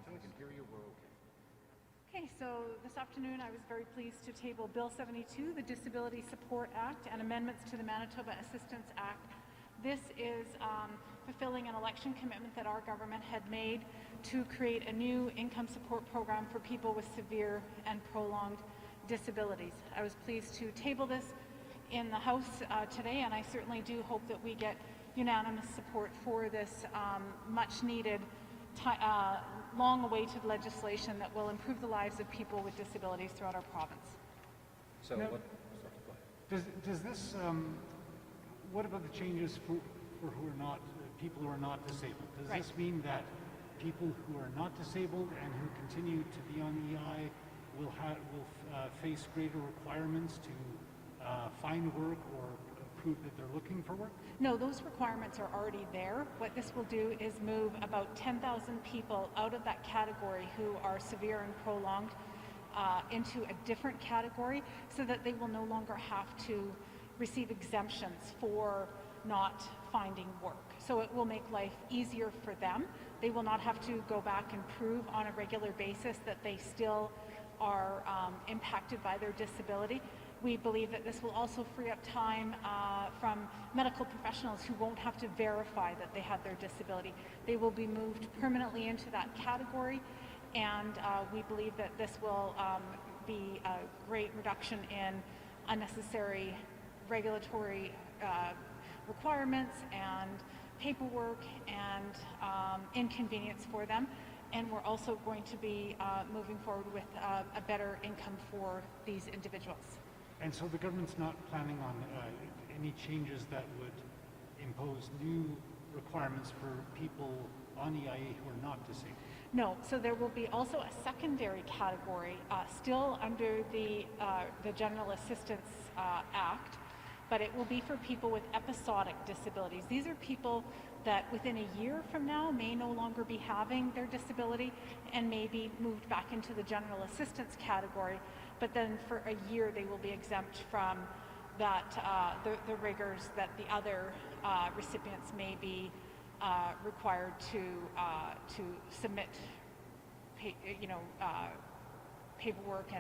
long as we can hear you, we're okay. Okay, so this afternoon I was very pleased to table Bill 72, the Disability Support Act, and amendments to the Manitoba Assistance Act. This is fulfilling an election commitment that our government had made to create a new income support program for people with severe and prolonged disabilities. I was pleased to table this in the House today, and I certainly do hope that we get unanimous support for this much needed long-awaited legislation that will improve the lives of people with disabilities throughout our province. So Now, what, Does this, what about the changes for who are not, people who are not disabled? Does Right. this mean that people who are not disabled and who continue to be on EI will face greater requirements to find work or prove that they're looking for work? No, those requirements are already there. What this will do is move about 10,000 people out of that category who are severe and prolonged into a different category so that they will no longer have to receive exemptions for not finding work. So it will make life easier for them. They will not have to go back and prove on a regular basis that they still are impacted by their disability. We believe that this will also free up time from medical professionals who won't have to verify that they have their disability. They will be moved permanently into that category, and we believe that this will be a great reduction in unnecessary regulatory requirements and paperwork and inconvenience for them. And we're also going to be moving forward with a better income for these individuals. And so the government's not planning on any changes that would impose new requirements for people on EIA who are not disabled? No, so there will be also a secondary category still under the General Assistance Act, but it will be for people with episodic disabilities. These are people that within a year from now may no longer be having their disability and may be moved back into the general assistance category, but then for a year they will be exempt from that the rigors that the other recipients may be required to submit paperwork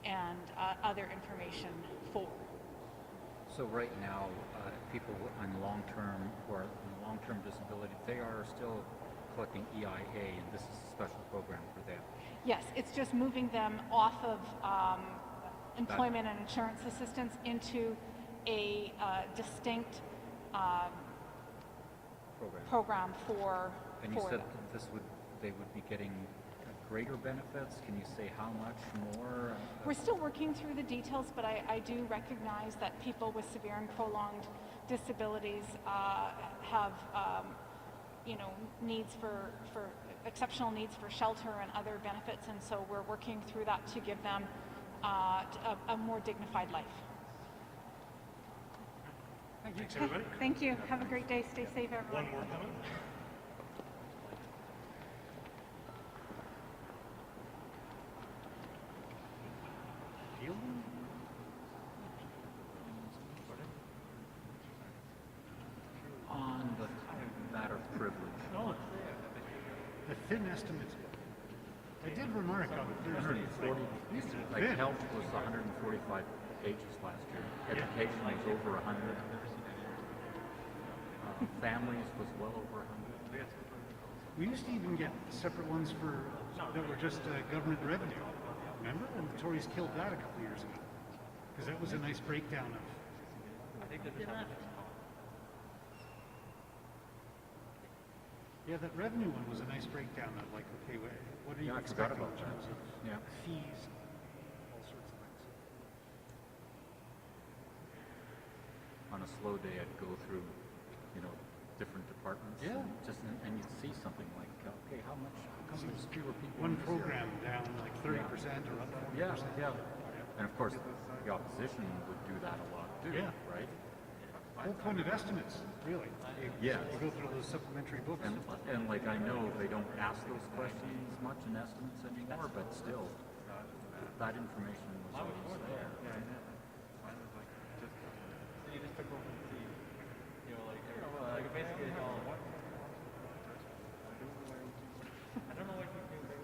and other information for. so right now, people on long-term who are on long-term disability, they are still collecting EIA, and this is a special program for them. Yes, it's just moving them off of employment and insurance assistance into a distinct program for And you said them. that they would be getting greater benefits. Can you say how much more? We're still working through the details, but I do recognize that people with severe and prolonged disabilities have needs for exceptional needs for shelter and other benefits, and so we're working through that to give them a more dignified life. Thanks, everybody. Thank you. Have a great day. Stay safe, everyone. One more coming. On the matter of privilege. Oh, the thin estimates. I did remark on Thursday. 140, like thin. health was 145 pages last year. Education was over 100. Families was well over 100. We used to even get separate ones that were just government revenue. Remember? And the Tories killed that a couple years ago. Because that was a nice breakdown of. Yeah, that revenue one was a nice breakdown of like, okay, what are you Yeah, I forgot expecting about in terms that. of Yeah. fees, all sorts of things. On a slow day, I'd go through, different departments. Yeah. And you'd see something like, okay, how come there's fewer people? One in this area? program down like 30% or up 40%. Yeah. And of course, the opposition would do that a lot too, Yeah. right? Whole point of estimates, really. Yes. You go through those supplementary books. And like I know they don't ask those questions much in estimates anymore, but still, that information was always there. You just took over the team. Basically, I don't know what you do.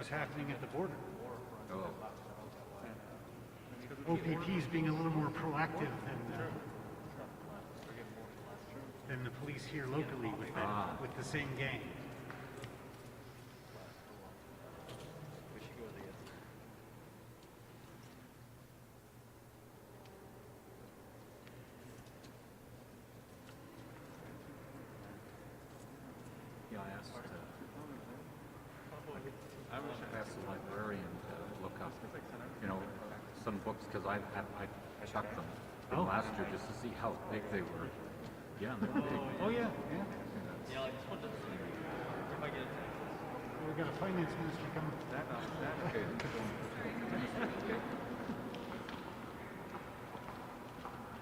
was happening at the border. Oh, OPP's being a little more proactive than the police here locally with the same gang. yeah, I asked the librarian to look up, some books, because I checked them from last year just to see how big they were. Yeah, they're big. Oh yeah, yeah. Yeah, I just wanted to see if I get We got a finance minister coming.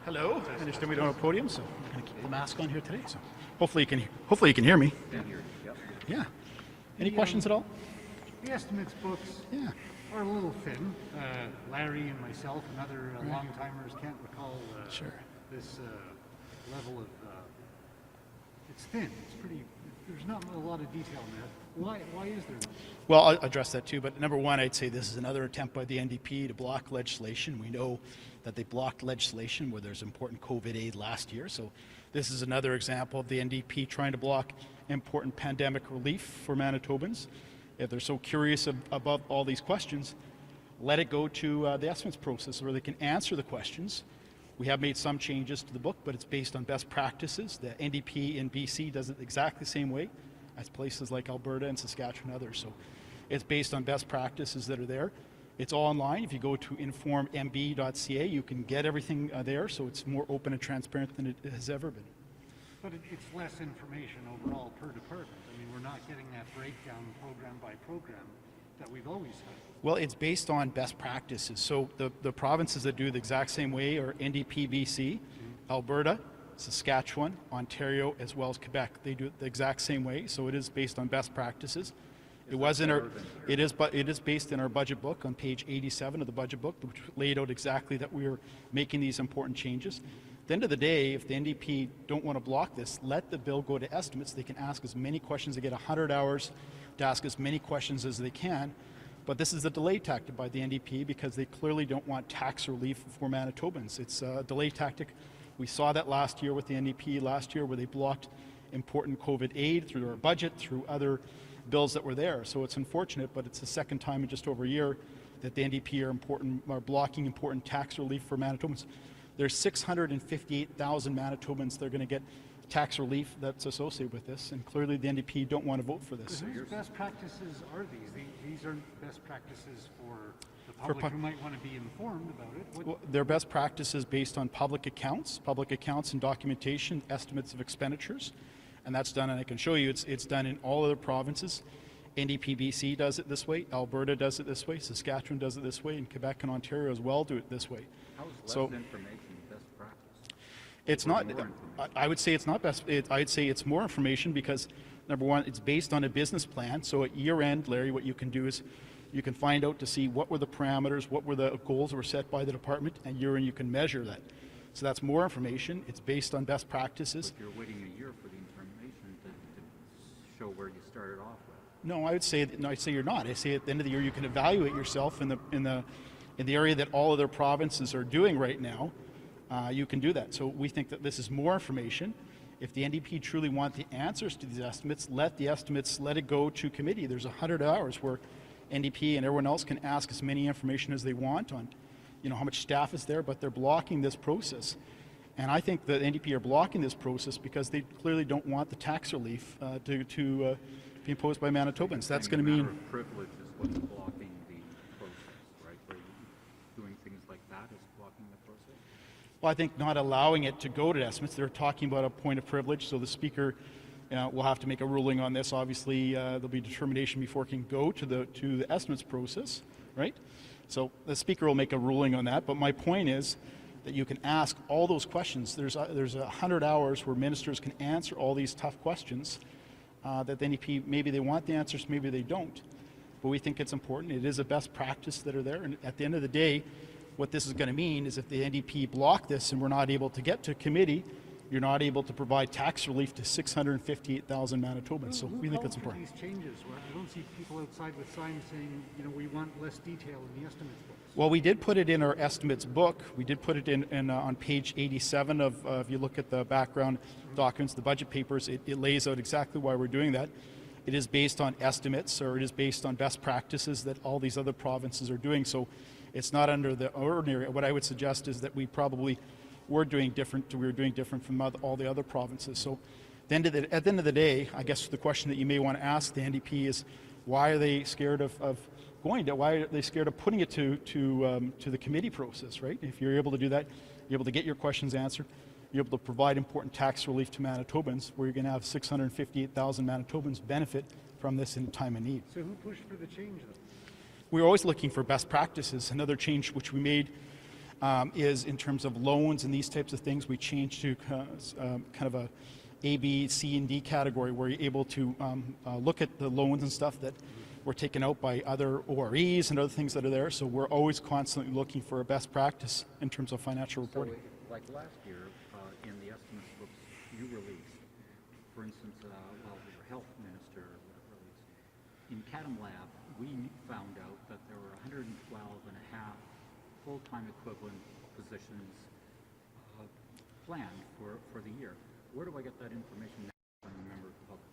Hello. I understand we don't have a podium, so I'm going to keep the mask on here today. So hopefully you can hear me. Yeah. Any questions at all? The estimates books Yeah. are a little thin. Larry and myself and other long-timers can't recall Sure. this level of... it's thin. It's pretty... There's not a lot of detail in there. Why is there not? Well, I'll address that too, but number one, I'd say this is another attempt by the NDP to block legislation. We know that they blocked legislation where there's important COVID aid last year, so this is another example of the NDP trying to block important pandemic relief for Manitobans. If they're so curious about all these questions, let it go to the estimates process where they can answer the questions. We have made some changes to the book, but it's based on best practices. The NDP in BC does it exactly the same way as places like Alberta and Saskatchewan and others. So it's based on best practices that are there. It's all online. If you go to informmb.ca, you can get everything there, so it's more open and transparent than it has ever been. But it's less information overall per department. I mean, we're not getting that breakdown program by program that we've always had. Well, it's based on best practices. So the provinces that do the exact same way are NDP BC, Alberta, Saskatchewan, Ontario, as well as Quebec. They do it the exact same way. So it is based on best practices. It is based in our budget book on page 87 of the budget book, which laid out exactly that we are making these important changes. At the end of the day, if the NDP don't want to block this, let the bill go to estimates. They can ask as many questions. They get 100 hours to ask as many questions as they can. But this is a delay tactic by the NDP because they clearly don't want tax relief for Manitobans. It's a delay tactic. We saw that last year with the NDP last year where they blocked important COVID aid through our budget, through other bills that were there. So it's unfortunate, but it's the second time in just over a year that the NDP are blocking important tax relief for Manitobans. There's 658,000 Manitobans that are going to get tax relief that's associated with this, and clearly the NDP don't want to vote for this. Whose best practices are these? These aren't best practices for the public who might want to be informed about it. Well, they're best practices based on public accounts and documentation, estimates of expenditures, and that's done, and I can show you it's done in all other provinces. NDP BC does it this way, Alberta does it this way, Saskatchewan does it this way, and Quebec and Ontario as well do it this way. how is less information best practice? It's not. I would say it's not best. I'd say it's more information because, number one, it's based on a business plan. So at year end, Larry, what you can do is you can find out to see what were the parameters, what were the goals that were set by the department, and year end you can measure that. So that's more information. It's based on best practices. But you're waiting a year for the information to show where you started off with. No, I'd say you're not. I say at the end of the year you can evaluate yourself in the area that all other provinces are doing right now. You can do that. So we think that this is more information. If the NDP truly want the answers to these estimates, let it go to committee. There's 100 hours where NDP and everyone else can ask as many information as they want on, how much staff is there, but they're blocking this process. And I think the NDP are blocking this process because they clearly don't want the tax relief to be imposed by Manitobans. That's going to mean Privilege is what's blocking the process, right? Where doing things like that is blocking the process. Well, I think not allowing it to go to estimates. They're talking about a point of privilege, so the Speaker will have to make a ruling on this. Obviously, there'll be determination before it can go to the estimates process, right? So the Speaker will make a ruling on that. But my point is that you can ask all those questions. There's 100 hours where ministers can answer all these tough questions that the NDP, maybe they want the answers, maybe they don't. But we think it's important. It is a best practice that are there. And at the end of the day, what this is going to mean is if the NDP block this and we're not able to get to committee, you're not able to provide tax relief to 658,000 Manitobans. So we think that's important. These changes, where I don't see people outside with signs saying, we want less detail in the estimates books. Well, we did put it in our estimates book. We did put it in on page 87 of, if you look at the background documents, the budget papers, it lays out exactly why we're doing that. It is based on estimates, or it is based on best practices that all these other provinces are doing. So it's not under the ordinary. What I would suggest is that we probably were doing different from all the other provinces. So at the end of the day, I guess the question that you may want to ask the NDP is, why are they scared of why are they scared of putting it to the committee process, right? If you're able to do that, you're able to get your questions answered, you're able to provide important tax relief to Manitobans, where you're going to have 658,000 Manitobans benefit from this in time of need. So who pushed for the change, though? We're always looking for best practices. Another change which we made is in terms of loans and these types of things. We changed to kind of a B, C, and D category, where you're able to look at the loans and stuff that were taken out by other OREs and other things that are there. So we're always constantly looking for a best practice in terms of financial reporting. So, like last year, in the estimates books you released, for instance, your health minister released, in Catam Lab, we found out that there were 112 and a half full-time equivalent positions planned for the year. Where do I get that information now from a member of the public?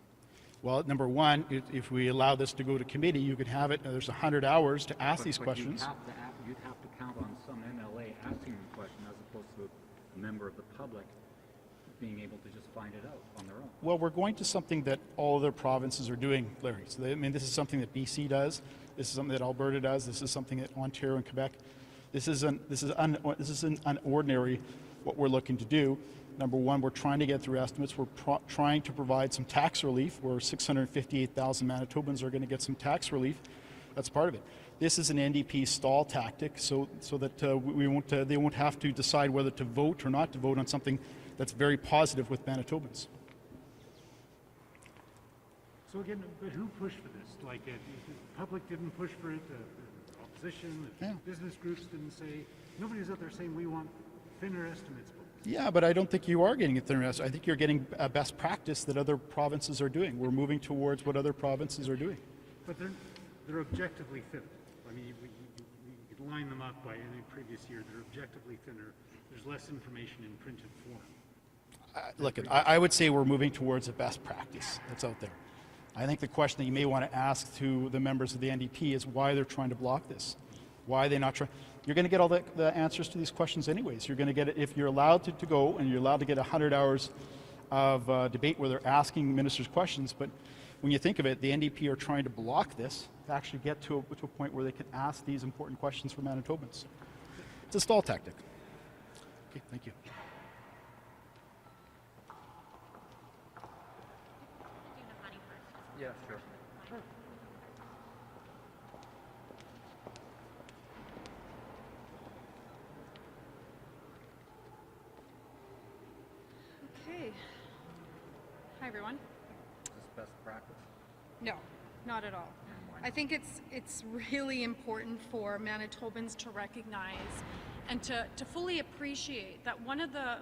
Well, number one, if we allow this to go to committee, you could have it, there's 100 hours to ask these questions. You'd have to count on some MLA asking the question as opposed to a member of the public being able to just find it out on their own. Well, we're going to something that all other provinces are doing, Larry. So this is something that BC does. This is something that Alberta does. This is something that Ontario and Quebec. This isn't unordinary what we're looking to do. Number one, we're trying to get through estimates. We're trying to provide some tax relief, where 658,000 Manitobans are going to get some tax relief. That's part of it. This is an NDP stall tactic, so that they won't have to decide whether to vote or not to vote on something that's very positive with Manitobans. So again, but who pushed for this? Like, the public didn't push for it, the opposition, the business groups didn't say, nobody's out there saying we want thinner estimates books. Yeah, but I don't think you are getting a thinner estimate. I think you're getting a best practice that other provinces are doing. We're moving towards what other provinces are doing. But they're objectively thinner. I mean, you could line them up by any previous year. They're objectively thinner. There's less information in printed form. Look, I would say we're moving towards a best practice that's out there. I think the question that you may want to ask to the members of the NDP is why they're trying to block this. Why are they not trying? You're going to get all the answers to these questions anyways. You're going to get it if you're allowed to go, and you're allowed to get 100 hours of debate where they're asking ministers questions. But when you think of it, the NDP are trying to block this to actually get to a point where they can ask these important questions for Manitobans. It's a stall tactic. Okay, thank you. Yeah, sure. Okay. Hi, everyone. Is this best practice? No, not at all. I think it's really important for Manitobans to recognize and to fully appreciate that one of the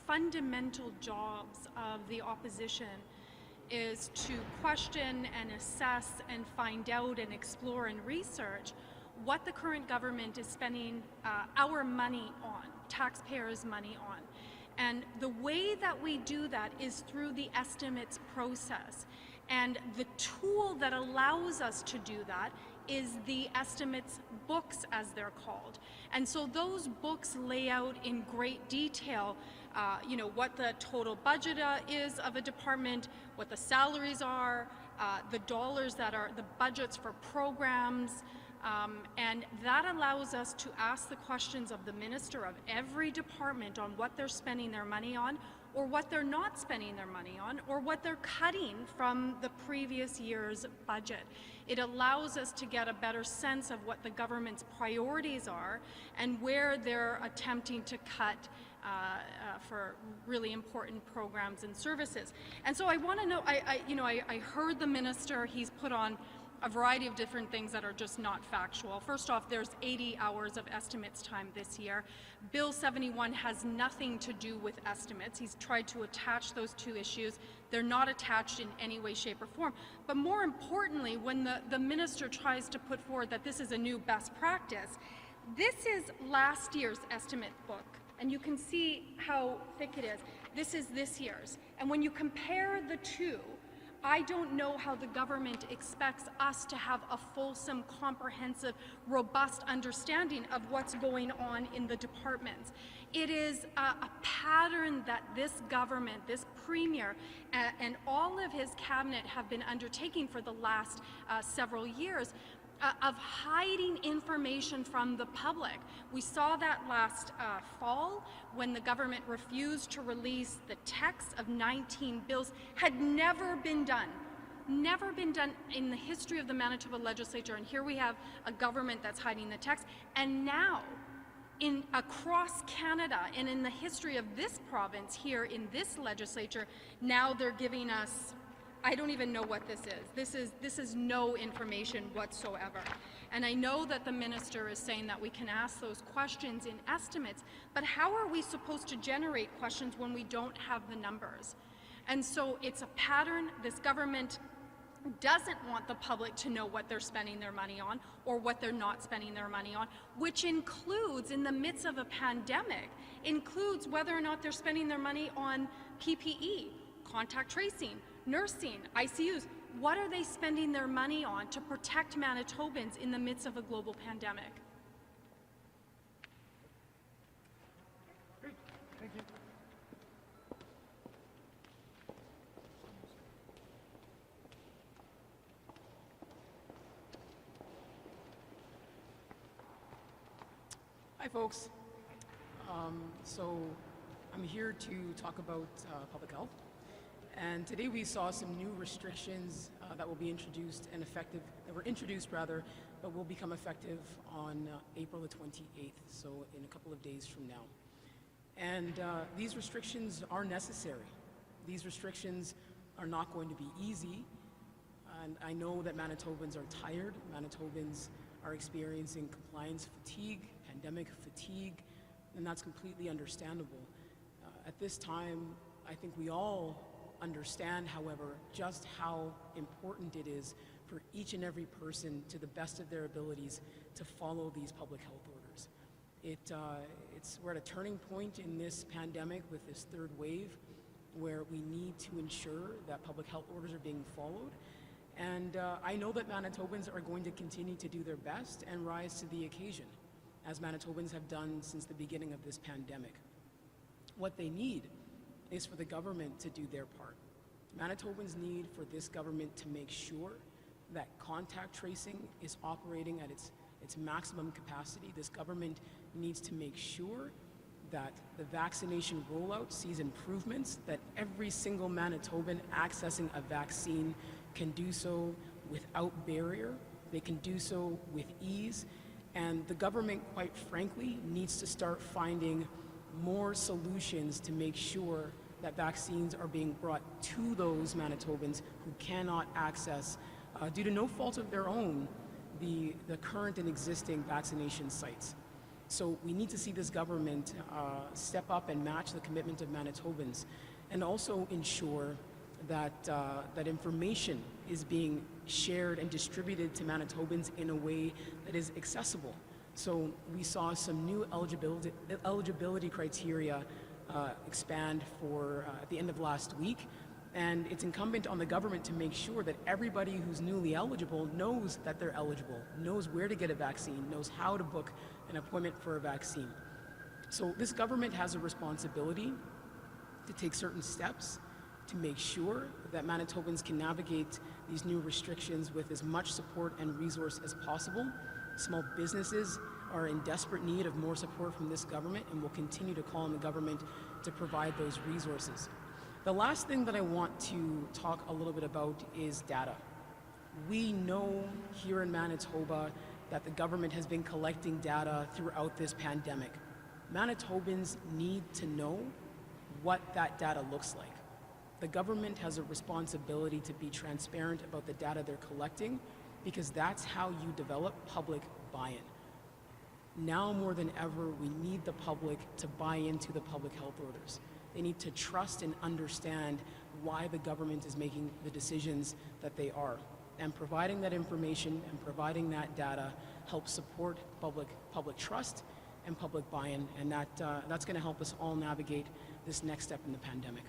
fundamental jobs of the opposition is to question and assess and find out and explore and research what the current government is spending our money on, taxpayers' money on. And the way that we do that is through the estimates process. And the tool that allows us to do that is the estimates books, as they're called. And so those books lay out in great detail what the total budget is of a department, what the salaries are, the dollars that are the budgets for programs, and that allows us to ask the questions of the minister of every department on what they're spending their money on, or what they're not spending their money on, or what they're cutting from the previous year's budget. It allows us to get a better sense of what the government's priorities are and where they're attempting to cut for really important programs and services. And so I want to know, I heard the minister, he's put on a variety of different things that are just not factual. First off, there's 80 hours of estimates time this year. Bill 71 has nothing to do with estimates. He's tried to attach those two issues. They're not attached in any way, shape, or form. But more importantly, when the minister tries to put forward that this is a new best practice, this is last year's estimate book, and you can see how thick it is. This is this year's. And when you compare the two, I don't know how the government expects us to have a fulsome, comprehensive, robust understanding of what's going on in the departments. It is a pattern that this government, this premier, and all of his cabinet have been undertaking for the last several years, of hiding information from the public. We saw that last fall when the government refused to release the text of 19 bills. Had never been done in the history of the Manitoba legislature, and here we have a government that's hiding the text. And now, across Canada and in the history of this province here in this legislature, now they're giving us, I don't even know what this is. This is no information whatsoever. And I know that the minister is saying that we can ask those questions in estimates, but how are we supposed to generate questions when we don't have the numbers? And so it's a pattern. This government doesn't want the public to know what they're spending their money on or what they're not spending their money on, which includes, in the midst of a pandemic, includes whether or not they're spending their money on PPE, contact tracing, nursing, ICUs. What are they spending their money on to protect Manitobans in the midst of a global pandemic? Great, thank you. Hi, folks. So I'm here to talk about public health. And today we saw some new restrictions that will be introduced and effective, that were introduced rather, but will become effective on April the 28th, so in a couple of days from now. And these restrictions are necessary. These restrictions are not going to be easy. And I know that Manitobans are tired. Manitobans are experiencing compliance fatigue, pandemic fatigue, and that's completely understandable. At this time, I think we all understand, however, just how important it is for each and every person, to the best of their abilities, to follow these public health orders. We're at a turning point in this pandemic with this third wave, where we need to ensure that public health orders are being followed. And I know that Manitobans are going to continue to do their best and rise to the occasion, as Manitobans have done since the beginning of this pandemic. What they need is for the government to do their part. Manitobans need for this government to make sure that contact tracing is operating at its maximum capacity. This government needs to make sure that the vaccination rollout sees improvements, that every single Manitoban accessing a vaccine can do so without barrier. They can do so with ease. And the government, quite frankly, needs to start finding more solutions to make sure that vaccines are being brought to those Manitobans who cannot access, due to no fault of their own, the current and existing vaccination sites. So we need to see this government step up and match the commitment of Manitobans, and also ensure that that information is being shared and distributed to Manitobans in a way that is accessible. So we saw some new eligibility criteria expand for at the end of last week, and it's incumbent on the government to make sure that everybody who's newly eligible knows that they're eligible, knows where to get a vaccine, knows how to book an appointment for a vaccine. So this government has a responsibility to take certain steps to make sure that Manitobans can navigate these new restrictions with as much support and resource as possible. Small businesses are in desperate need of more support from this government, and will continue to call on the government to provide those resources. The last thing that I want to talk a little bit about is data. We know here in Manitoba that the government has been collecting data throughout this pandemic. Manitobans need to know what that data looks like. The government has a responsibility to be transparent about the data they're collecting, because that's how you develop public buy-in. Now more than ever, we need the public to buy into the public health orders. They need to trust and understand why the government is making the decisions that they are. And providing that information and providing that data helps support public trust and public buy-in, and that's going to help us all navigate this next step in the pandemic.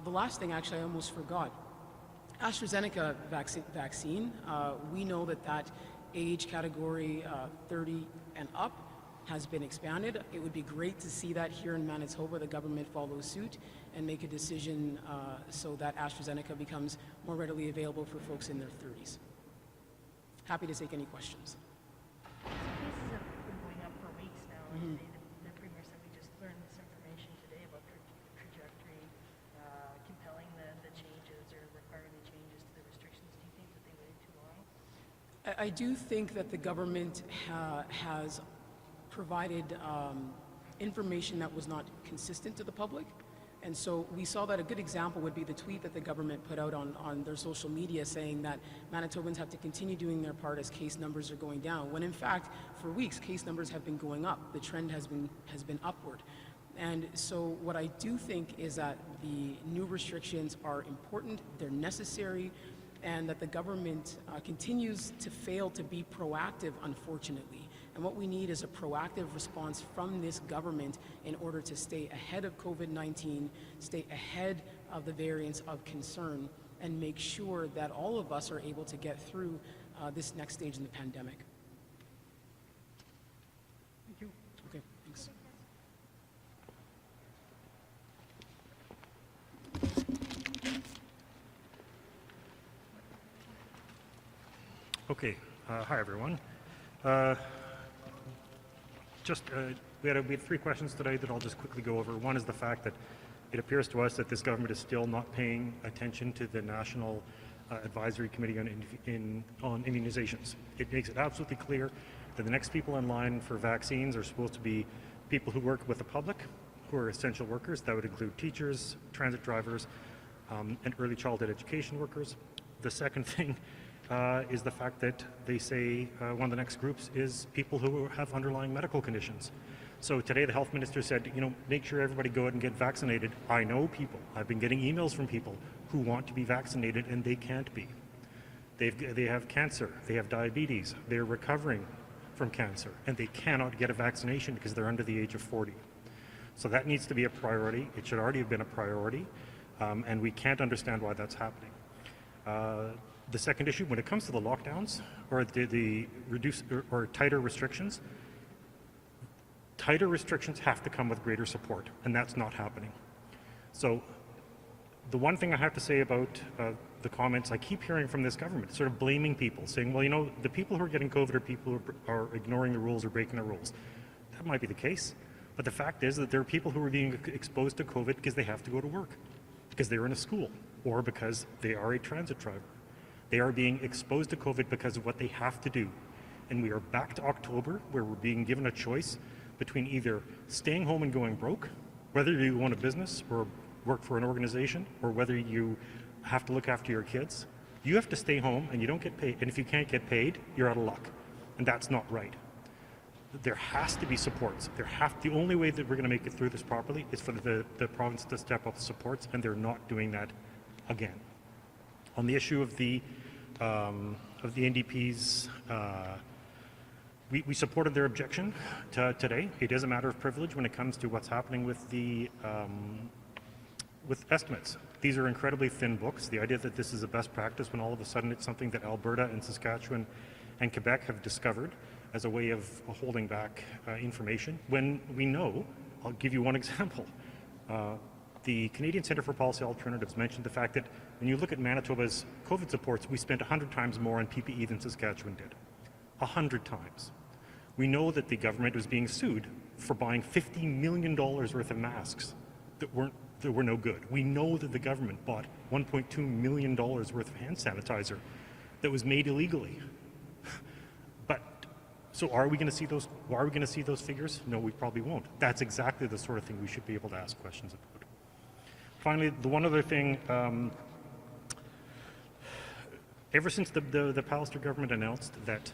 The last thing, actually, I almost forgot. AstraZeneca vaccine, we know that age category 30 and up has been expanded. It would be great to see that here in Manitoba, the government follows suit and make a decision so that AstraZeneca becomes more readily available for folks in their 30s. Happy to take any questions. So cases have been going up for weeks now, and the Premier said we just learned this information today about trajectory, compelling the changes or requiring the changes to the restrictions. Do you think that they waited too long? I do think that the government has provided information that was not consistent to the public. And so we saw that a good example would be the tweet that the government put out on their social media saying that Manitobans have to continue doing their part as case numbers are going down, when in fact, for weeks, case numbers have been going up. The trend has been upward. And so what I do think is that the new restrictions are important, they're necessary, and that the government continues to fail to be proactive, unfortunately. And what we need is a proactive response from this government in order to stay ahead of COVID-19, stay ahead of the variants of concern, and make sure that all of us are able to get through this next stage in the pandemic. Thank you. Okay, thanks. Okay, hi everyone. We had 3 questions today that I'll just quickly go over. One is the fact that it appears to us that this government is still not paying attention to the National Advisory Committee on Immunizations. It makes it absolutely clear that the next people in line for vaccines are supposed to be people who work with the public, who are essential workers. That would include teachers, transit drivers, and early childhood education workers. The second thing is the fact that they say one of the next groups is people who have underlying medical conditions. So today the health minister said, make sure everybody go out and get vaccinated. I know people. I've been getting emails from people who want to be vaccinated and they can't be. They have cancer, they have diabetes, they're recovering from cancer, and they cannot get a vaccination because they're under the age of 40. So that needs to be a priority. It should already have been a priority, and we can't understand why that's happening. The second issue, when it comes to the lockdowns or the reduced or tighter restrictions have to come with greater support, and that's not happening. So the one thing I have to say about the comments I keep hearing from this government, sort of blaming people, saying, well, the people who are getting COVID are people who are ignoring the rules or breaking the rules. That might be the case, but the fact is that there are people who are being exposed to COVID because they have to go to work, because they're in a school, or because they are a transit driver. They are being exposed to COVID because of what they have to do. And we are back to October, where we're being given a choice between either staying home and going broke, whether you own a business or work for an organization, or whether you have to look after your kids. You have to stay home and you don't get paid. And if you can't get paid, you're out of luck. And that's not right. There has to be supports. The only way that we're going to make it through this properly is for the province to step up supports, and they're not doing that again. On the issue of the NDPs, we supported their objection today. It is a matter of privilege when it comes to what's happening with with estimates. These are incredibly thin books. The idea that this is a best practice when all of a sudden it's something that Alberta and Saskatchewan and Quebec have discovered as a way of holding back information, when we know, I'll give you one example. The Canadian Centre for Policy Alternatives mentioned the fact that when you look at Manitoba's COVID supports, we spent 100 times more on PPE than Saskatchewan did. 100 times. We know that the government was being sued for buying $50 million worth of masks that were no good. We know that the government bought $1.2 million worth of hand sanitizer that was made illegally. But so are we going to see those? Are we going to see those figures? No, we probably won't. That's exactly the sort of thing we should be able to ask questions about. Finally, the one other thing, Ever since the Pallister government announced that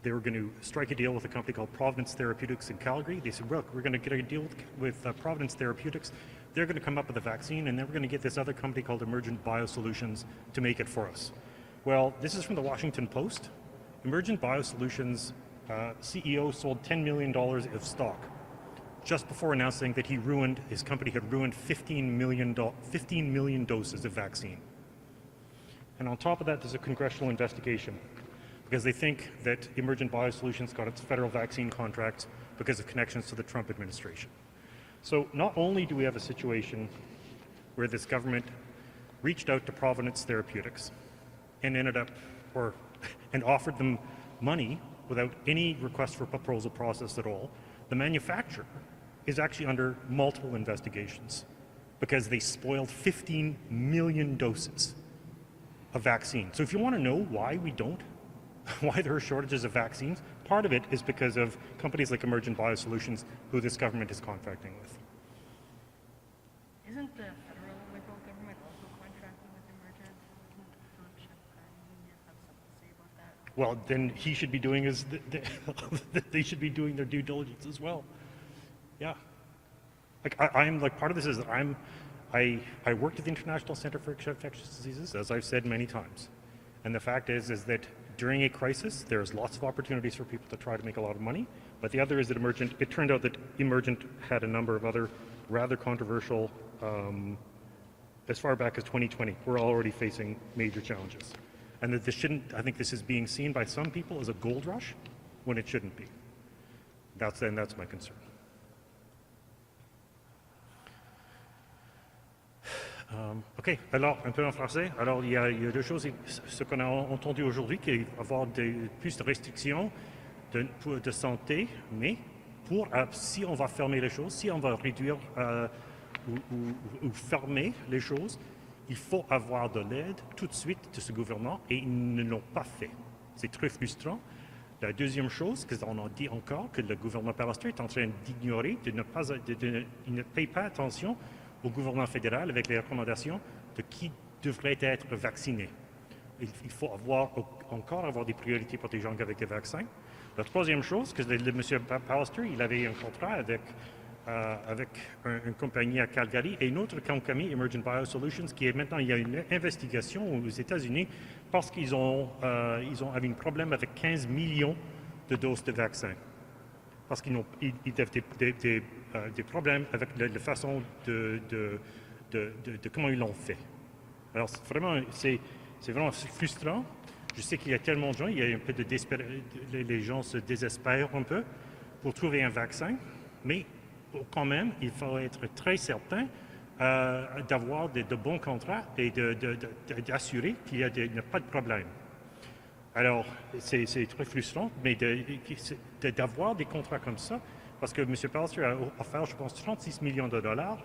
they were going to strike a deal with a company called Providence Therapeutics in Calgary, they said, look, we're going to get a deal with Providence Therapeutics. They're going to come up with a vaccine, and then we're going to get this other company called Emergent Biosolutions to make it for us. Well, this is from the Washington Post. Emergent Biosolutions CEO sold $10 million of stock just before announcing that his company had ruined 15 million doses of vaccine. And on top of that, there's a congressional investigation because they think that Emergent Biosolutions got its federal vaccine contracts because of connections to the Trump administration. So not only do we have a situation where this government reached out to Providence Therapeutics and and offered them money without any request for proposal process at all, the manufacturer is actually under multiple investigations because they spoiled 15 million doses of vaccine. So if you want to know why there are shortages of vaccines, part of it is because of companies like Emergent Biosolutions, who this government is contracting with. Isn't the federal Liberal government also contracting with Emergent? Doesn't Philip Shepard Union have something to say about that? Well, then he should be doing they should be doing their due diligence as well. Yeah. I'm part of this is that I worked at the International Center for Infectious Diseases, as I've said many times. And the fact is that during a crisis, there's lots of opportunities for people to try to make a lot of money. But the other is that it turned out that Emergent had a number of other rather controversial, as far back as 2020, we're already facing major challenges. And that I think this is being seen by some people as a gold rush when it shouldn't be. That's my concern. OK, alors, un peu en français. Alors, il y a deux choses. Ce qu'on a entendu aujourd'hui, qu'il va y avoir plus de restrictions de santé, mais si on va fermer les choses, si on va réduire ou fermer les choses, il faut avoir de l'aide tout de suite de ce gouvernement, et ils ne l'ont pas fait. C'est très frustrant. La deuxième chose, qu'on a dit encore, que le gouvernement Pallister est en train d'ignorer, il ne paye pas attention au gouvernement fédéral avec les recommandations de qui devrait être vacciné. Il faut encore avoir des priorités pour des gens avec des vaccins. La troisième chose, que M. Pallister, il avait un contrat avec une compagnie à Calgary et une autre compagnie, Emergent Biosolutions, qui est maintenant, il y a une investigation aux États-Unis parce qu'ils ont avait un problème avec 15 millions de doses de vaccins. Parce qu'ils avaient des problèmes avec la façon de comment ils l'ont fait. Alors, c'est vraiment frustrant. Je sais qu'il y a tellement de gens, il y a un peu les gens se désespèrent un peu pour trouver un vaccin, mais quand même, il faut être très certain d'avoir de bons contrats et d'assurer qu'il n'y a pas de problème. Alors, c'est très frustrant, mais d'avoir des contrats comme ça, parce que M. Pallister a offert, je pense, 36 millions de dollars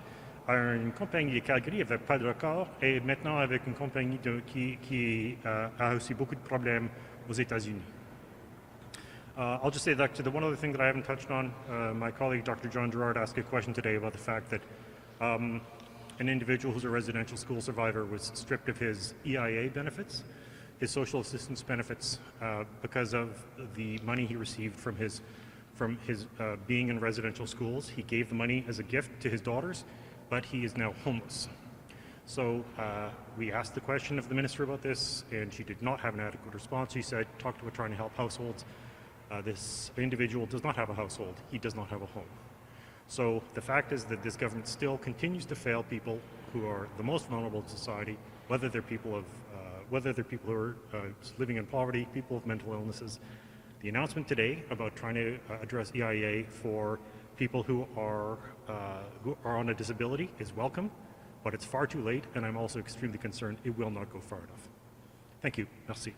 à une compagnie de Calgary, il n'y avait pas de record, et maintenant avec une compagnie qui a aussi beaucoup de problèmes aux États-Unis. I'll just say that the one other thing that I haven't touched on, my colleague Dr. John Gerard asked a question today about the fact that an individual who's a residential school survivor was stripped of his EIA benefits, his social assistance benefits, because of the money he received from his being in residential schools. He gave the money as a gift to his daughters, but he is now homeless. So we asked the question of the minister about this, and she did not have an adequate response. She said, talk to her trying to help households. This individual does not have a household. He does not have a home. So the fact is that this government still continues to fail people who are the most vulnerable in society, whether they're people who are living in poverty, people with mental illnesses. The announcement today about trying to address EIA for people who are on a disability is welcome, but it's far too late, and I'm also extremely concerned it will not go far enough. Thank you. Merci.